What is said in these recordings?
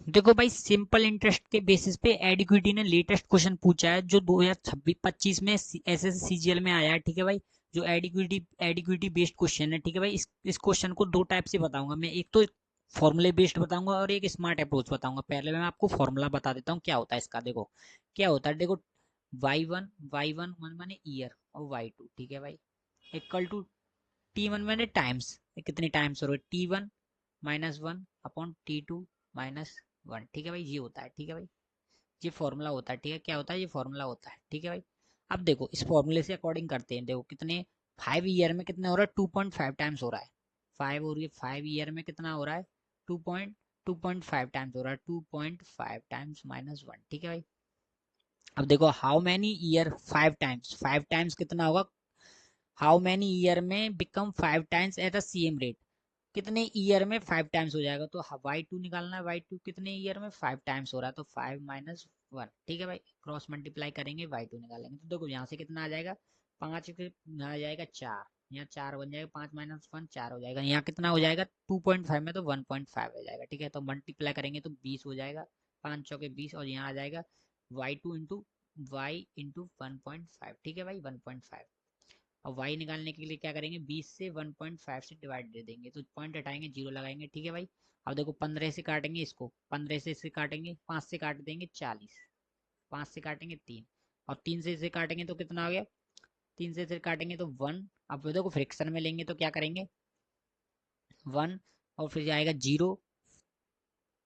देखो भाई, simple interest के बेसिस पे एडिक्विटी ने लेटेस्ट क्वेश्चन पूछा है जो 2026-25 में एसएससीजीएल में आया है, ठीक है भाई। जो एडिक्विटी एडिक्विटी बेस्ड क्वेश्चन है, ठीक है भाई। इस क्वेश्चन को दो टाइप से बताऊंगा मैं, एक तो फॉर्मूले बेस्ड बताऊंगा और एक स्मार्ट अप्रोच बताऊंगा। पहले मैं आपको फॉर्मूला बता देता हूँ क्या होता है इसका। देखो क्या होता है, देखो वाई वन माने ईयर और वाई टू, ठीक है भाई, इक्वल टू T1 मैंने टाइम्स, कितने टाइम्स हो रहे, T1 -1 अपॉन T2 -1, ठीक है भाई, ये होता है, ठीक है भाई। ये फॉर्मूला होता है, ठीक है। क्या होता है, ये फॉर्मूला होता है, ठीक है भाई। अब देखो इस फॉर्मूले से अकॉर्डिंग करते हैं। देखो कितने 5 ईयर में कितने हो रहा है, 2.5 टाइम्स हो रहा है। 5 हो रही है, 5 ईयर में कितना हो रहा है, 2.5 टाइम्स हो रहा है, 2.5 टाइम्स -1, ठीक है भाई। अब देखो how many year 5 times, 5 times कितना होगा, हाउ मैनी ईयर में become 5 times at the same rate, कितने ईयर में 5 टाइम्स हो जाएगा। तो वाई टू निकालना है, वाई टू कितने ईयर में 5 टाइम्स हो रहा है, तो 5 - 1, ठीक है भाई। क्रॉस मल्टीप्लाई करेंगे, वाई टू निकालेंगे, तो देखो यहाँ से कितना आ जाएगा, 5 आ जाएगा 4, यहाँ 4 बन जाएगा, 5 - 1 4 हो जाएगा। यहाँ कितना हो जाएगा, 2.5 में तो 1.5 हो जाएगा, ठीक है। तो मल्टीप्लाई करेंगे तो 20 हो जाएगा, 5 × 4 = 20, और यहाँ आ जाएगा वाई टू इंटू 1.5, ठीक है भाई, 1.5। और y निकालने के लिए क्या करेंगे, 20 से 1.5 से डिवाइड दे देंगे, तो पॉइंट हटाएंगे, जीरो लगाएंगे, ठीक है भाई। अब देखो 15 से काटेंगे इसको, 15 से इसे काटेंगे, 5 से काट देंगे 40, 5 से काटेंगे 3, और 3 से इसे काटेंगे तो कितना हो गया, 3 से इसे काटेंगे तो 1। अब देखो फ्रिक्शन में लेंगे तो क्या करेंगे, 1, और फिर आएगा 0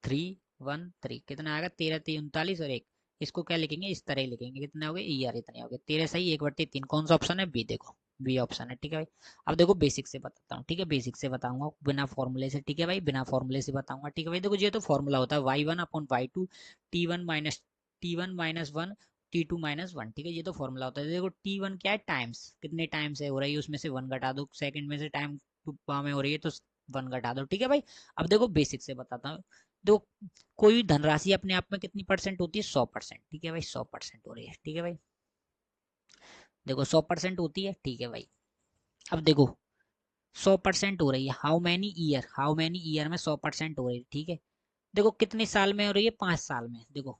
3 1 3, कितना आएगा, 13 3 39 और 1। इसको क्या लिखेंगे, इस तरह ही लिखेंगे, कितने हो गए ईयर, इतने हो गए, 13 सही 1/3। कौन सा ऑप्शन है, बी, देखो बी ऑप्शन है, ठीक है भाई। अब देखो बेसिक से बताता हूँ, ठीक है, बेसिक से बताऊंगा बिना फॉर्मूले से, ठीक है भाई, बिना फॉर्मूले से बताऊंगा, ठीक है भाई। देखो ये तो फॉर्मूला होता है y1/y2, T1 - 1 T2 - 1, ठीक है, ये तो फॉर्मूला होता है। देखो T1 क्या है, टाइम्स, कितने टाइम्स है हो रही है, उसमें से 1 घटा दो, सेकंड में से टाइम में हो रही है तो 1 घटा दो, ठीक है भाई। अब देखो बेसिक से बताता हूँ। देखो कोई भी धनराशि अपने आप में कितनी परसेंट होती है, 100%, ठीक है भाई, 100% हो रही है, ठीक है भाई। देखो 100% होती है, ठीक है भाई। अब देखो 100% हो रही है, हाउ मैनी ईयर में 100% हो रही है, ठीक है। देखो कितने साल में हो रही है, 5 साल में। देखो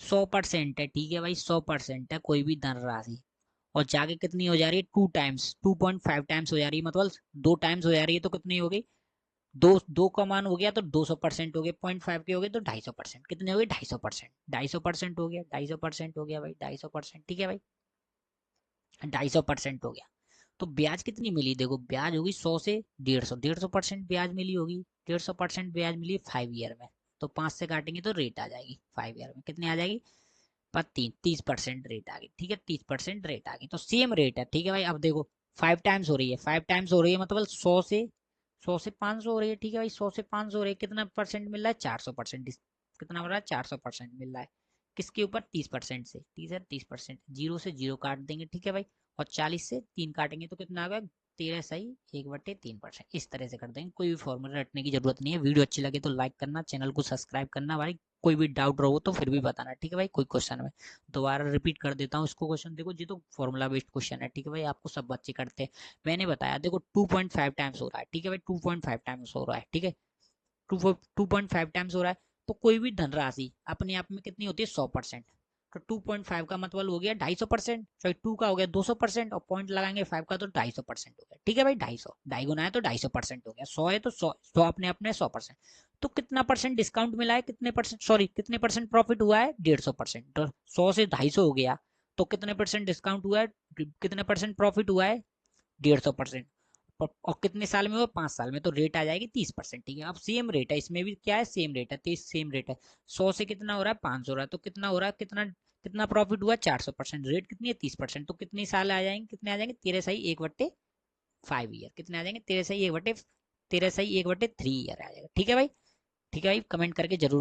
100% है, ठीक है भाई, 100% है कोई भी धनराशि, और जाके कितनी हो जा रही है, 2 टाइम्स, 2.5 टाइम्स हो जा रही है, मतलब 2 टाइम्स हो जा रही है, तो कितनी हो गई, दो दो का मान हो गया तो 200% हो गया, 0.5 के हो गए तो 250%, कितने हो गए, 250%, 250% हो गया, 250% हो गया भाई, 250%, ठीक है भाई, 250% हो गया। तो ब्याज कितनी मिली, देखो ब्याज होगी 100 से 150, 150% ब्याज मिली होगी, 150% ब्याज मिली 5 ईयर में। तो 5 से काटेंगे तो रेट आ जाएगी, 5 ईयर में कितनी आ जाएगी, पर 30% रेट आ गई, ठीक है, 30% रेट आ गई, तो सेम रेट है, ठीक है भाई। अब देखो 5 टाइम्स हो रही है, 5 टाइम्स हो रही है, मतलब 100 से 500 हो रही है, ठीक है भाई, 100 से 500 हो रही है, कितना परसेंट मिल रहा है, 400%, कितना मिल रहा है, 400% मिल रहा है, किसके ऊपर, 30% से, 30% जीरो से जीरो काट देंगे, ठीक है भाई, और 40 से 3 काटेंगे तो कितना आ गया, 13 सही 1/3%, इस तरह से कर देंगे। कोई भी फॉर्मूला रटने की जरूरत नहीं है। वीडियो अच्छी लगे तो लाइक करना, चैनल को सब्सक्राइब करना भाई। कोई भी डाउट रहो तो फिर भी बताना, ठीक है भाई। कोई क्वेश्चन में दोबारा रिपीट कर देता हूँ इसको, क्वेश्चन देखो जी, तो फॉर्मूला बेस्ड क्वेश्चन है, ठीक है भाई, आपको सब बच्चे करते हैं। मैंने बताया देखो 2.5 टाइम्स हो रहा है, ठीक है भाई, 2.5 टाइम्स हो रहा है, ठीक है, 2.5 टाइम्स हो रहा है। तो कोई भी धनराशि अपने आप में कितनी होती है, 100%। तो 2.5 का मतलब हो गया 250%, सॉरी 2 का हो गया 200%, और पॉइंट लगाएंगे 5 का तो 250% हो गया, ठीक है भाई, 250, ढाई गुना है तो 250% हो गया, 100 है तो 100 अपने अपने 100%। तो कितना परसेंट डिस्काउंट मिला है, कितने परसेंट, सॉरी कितने परसेंट प्रॉफिट हुआ है, 150%। तो 100 से 250 हो गया, तो कितने परसेंट डिस्काउंट हुआ है, कितने परसेंट प्रॉफिट हुआ है, 150%। और कितने साल में हुआ, 5 साल में, तो रेट आ जाएगी 30%, ठीक है। अब सेम रेट है इसमें भी, क्या है, सेम रेट है, 30 सेम रेट है। 100 से कितना हो रहा है, 500 हो रहा है, तो कितना हो रहा है, कितना कितना प्रॉफिट हुआ, 400%, रेट कितनी है, 30%, तो कितने साल आ जाएंगे, कितने आ जाएंगे, 13 सही 1/5 ईयर, कितने आ जाएंगे, 13 सही 1/3 ईयर आ जाएगा, ठीक है भाई। ठीक है भाई, कमेंट करके जरूर